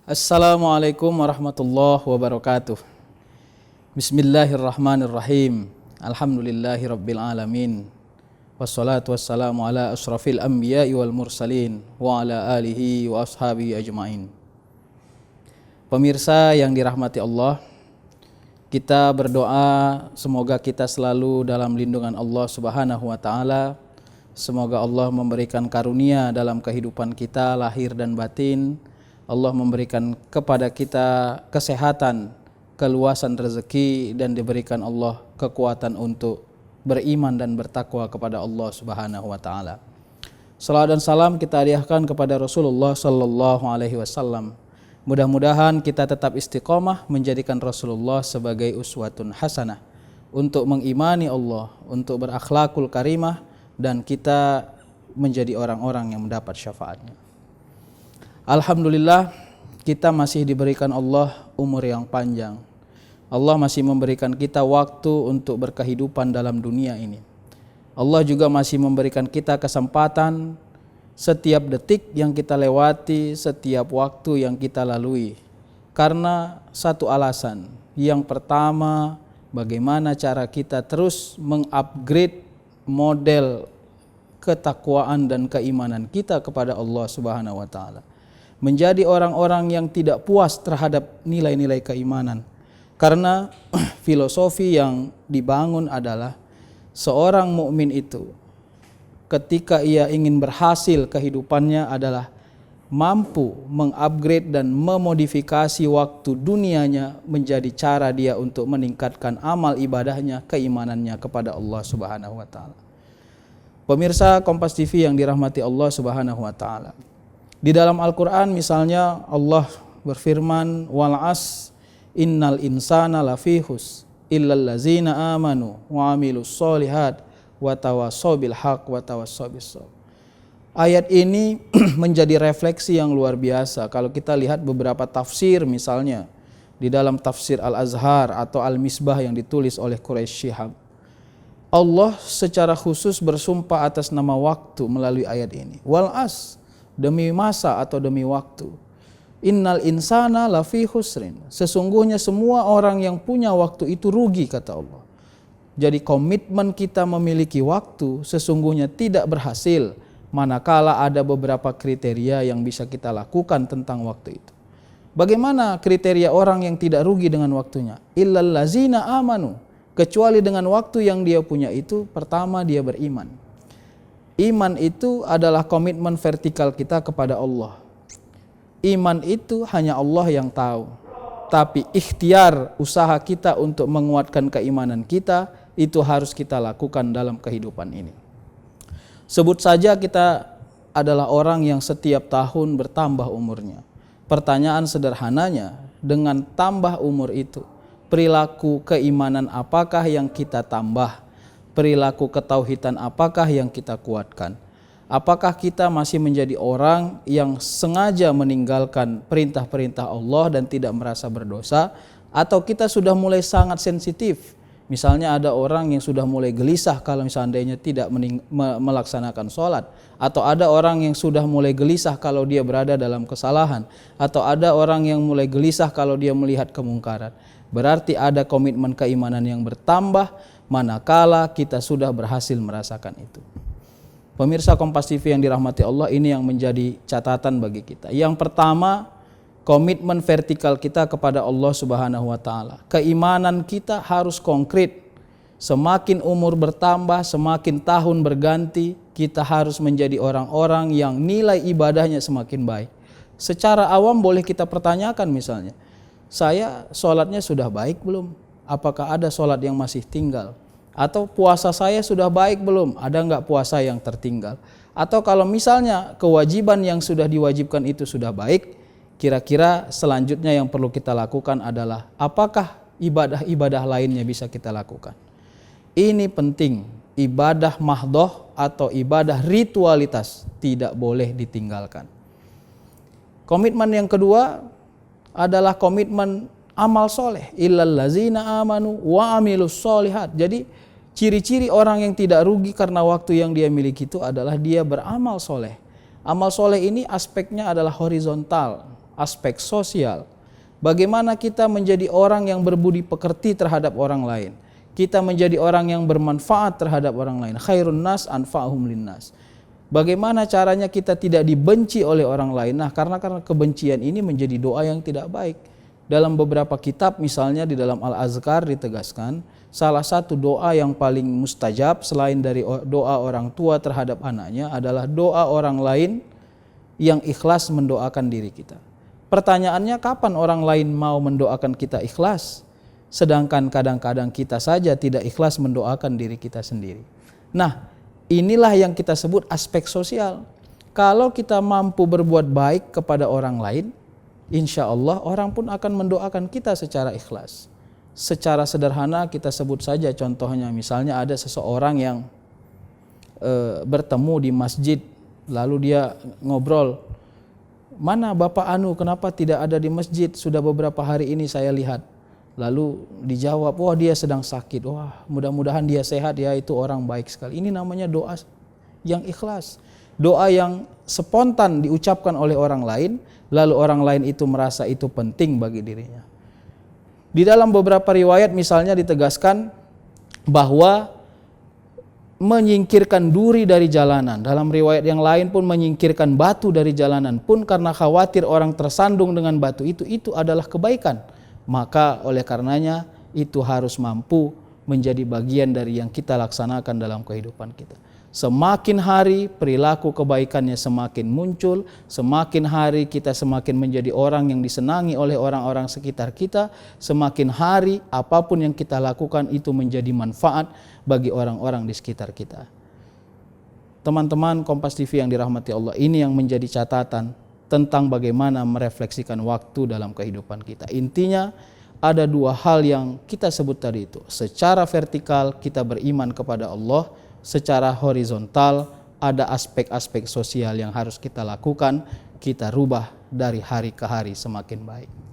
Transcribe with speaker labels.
Speaker 1: Assalamualaikum warahmatullahi wabarakatuh. Bismillahirrahmanirrahim. Alhamdulillahirabbil alamin. Wassalatu wassalamu ala asyrafil anbiya'i wal mursalin wa ala alihi wa ashabihi ajmain. Pemirsa yang dirahmati Allah, kita berdoa semoga kita selalu dalam lindungan Allah Subhanahu wa taala. Semoga Allah memberikan karunia dalam kehidupan kita lahir dan batin. Allah memberikan kepada kita kesehatan, keluasan rezeki, dan diberikan Allah kekuatan untuk beriman dan bertakwa kepada Allah Subhanahu wa taala. Salawat dan salam kita hadiahkan kepada Rasulullah sallallahu alaihi wasallam. Mudah-mudahan kita tetap istiqomah menjadikan Rasulullah sebagai uswatun hasanah untuk mengimani Allah, untuk berakhlakul karimah, dan kita menjadi orang-orang yang mendapat syafaatnya. Alhamdulillah, kita masih diberikan Allah umur yang panjang. Allah masih memberikan kita waktu untuk berkehidupan dalam dunia ini. Allah juga masih memberikan kita kesempatan setiap detik yang kita lewati, setiap waktu yang kita lalui. Karena satu alasan. Yang pertama, bagaimana cara kita terus mengupgrade model ketakwaan dan keimanan kita kepada Allah Subhanahu wa taala. Menjadi orang-orang yang tidak puas terhadap nilai-nilai keimanan. Karena filosofi yang dibangun adalah seorang mukmin itu ketika ia ingin berhasil kehidupannya adalah mampu mengupgrade dan memodifikasi waktu dunianya menjadi cara dia untuk meningkatkan amal ibadahnya, keimanannya kepada Allah Subhanahu wa taala. Pemirsa Kompas TV yang dirahmati Allah Subhanahu wa taala. Di dalam Al-Quran misalnya Allah berfirman, wal as innal insana lafihus illal lazina amanu wa amilus solihat wa tawassaw bil haq wa tawassaw bis sabr. Ayat ini menjadi refleksi yang luar biasa kalau kita lihat beberapa tafsir, misalnya di dalam tafsir Al-Azhar atau Al-Misbah yang ditulis oleh Quraisy Shihab. Allah secara khusus bersumpah atas nama waktu melalui ayat ini. Wal as, demi masa atau demi waktu. Innal insana lafi khusrin. Sesungguhnya semua orang yang punya waktu itu rugi, kata Allah. Jadi komitmen kita memiliki waktu sesungguhnya tidak berhasil manakala ada beberapa kriteria yang bisa kita lakukan tentang waktu itu. Bagaimana kriteria orang yang tidak rugi dengan waktunya? Illal lazina amanu. Kecuali dengan waktu yang dia punya itu, pertama dia beriman. Iman itu adalah komitmen vertikal kita kepada Allah. Iman itu hanya Allah yang tahu. Tapi ikhtiar usaha kita untuk menguatkan keimanan kita itu harus kita lakukan dalam kehidupan ini. Sebut saja kita adalah orang yang setiap tahun bertambah umurnya. Pertanyaan sederhananya, dengan tambah umur itu, perilaku keimanan apakah yang kita tambah? Perilaku ketauhidan apakah yang kita kuatkan? Apakah kita masih menjadi orang yang sengaja meninggalkan perintah-perintah Allah dan tidak merasa berdosa? Atau kita sudah mulai sangat sensitif? Misalnya ada orang yang sudah mulai gelisah kalau seandainya tidak melaksanakan sholat. Atau ada orang yang sudah mulai gelisah kalau dia berada dalam kesalahan. Atau ada orang yang mulai gelisah kalau dia melihat kemungkaran. Berarti ada komitmen keimanan yang bertambah manakala kita sudah berhasil merasakan itu. Pemirsa Kompas TV yang dirahmati Allah, ini yang menjadi catatan bagi kita. Yang pertama, komitmen vertikal kita kepada Allah Subhanahu wa taala. Keimanan kita harus konkret. Semakin umur bertambah, semakin tahun berganti, kita harus menjadi orang-orang yang nilai ibadahnya semakin baik. Secara awam boleh kita pertanyakan misalnya, saya sholatnya sudah baik belum? Apakah ada sholat yang masih tinggal? Atau puasa saya sudah baik belum? Ada enggak puasa yang tertinggal? Atau kalau misalnya kewajiban yang sudah diwajibkan itu sudah baik, kira-kira selanjutnya yang perlu kita lakukan adalah apakah ibadah-ibadah lainnya bisa kita lakukan? Ini penting, ibadah mahdoh atau ibadah ritualitas tidak boleh ditinggalkan. Komitmen yang kedua adalah komitmen amal soleh. Illal lazina amanu wa amilus solihat. Jadi ciri-ciri orang yang tidak rugi karena waktu yang dia miliki itu adalah dia beramal soleh. Amal soleh ini aspeknya adalah horizontal. aspek sosial. Bagaimana kita menjadi orang yang berbudi pekerti terhadap orang lain. Kita menjadi orang yang bermanfaat terhadap orang lain. Khairun nas anfa'uhum linnas. Bagaimana caranya kita tidak dibenci oleh orang lain. Nah, karena kebencian ini menjadi doa yang tidak baik. Dalam beberapa kitab, misalnya di dalam Al-Azkar ditegaskan, salah satu doa yang paling mustajab selain dari doa orang tua terhadap anaknya adalah doa orang lain yang ikhlas mendoakan diri kita. Pertanyaannya, kapan orang lain mau mendoakan kita ikhlas? Sedangkan kadang-kadang kita saja tidak ikhlas mendoakan diri kita sendiri. Nah, inilah yang kita sebut aspek sosial. Kalau kita mampu berbuat baik kepada orang lain, insya Allah orang pun akan mendoakan kita secara ikhlas. Secara sederhana kita sebut saja contohnya, misalnya ada seseorang yang bertemu di masjid, lalu dia ngobrol, mana Bapak Anu, kenapa tidak ada di masjid? Sudah beberapa hari ini saya lihat. Lalu dijawab, wah dia sedang sakit, wah mudah-mudahan dia sehat ya, itu orang baik sekali. Ini namanya doa yang ikhlas. Doa yang spontan diucapkan oleh orang lain, lalu orang lain itu merasa itu penting bagi dirinya. Di dalam beberapa riwayat misalnya ditegaskan bahwa menyingkirkan duri dari jalanan. Dalam riwayat yang lain pun menyingkirkan batu dari jalanan pun karena khawatir orang tersandung dengan batu itu adalah kebaikan. Maka oleh karenanya itu harus mampu menjadi bagian dari yang kita laksanakan dalam kehidupan kita. Semakin hari perilaku kebaikannya semakin muncul, semakin hari kita semakin menjadi orang yang disenangi oleh orang-orang sekitar kita, semakin hari apapun yang kita lakukan itu menjadi manfaat bagi orang-orang di sekitar kita. Teman-teman Kompas TV yang dirahmati Allah, ini yang menjadi catatan tentang bagaimana merefleksikan waktu dalam kehidupan kita. Intinya ada dua hal yang kita sebut tadi itu. Secara vertikal kita beriman kepada Allah, secara horizontal ada aspek-aspek sosial yang harus kita lakukan, kita rubah dari hari ke hari semakin baik.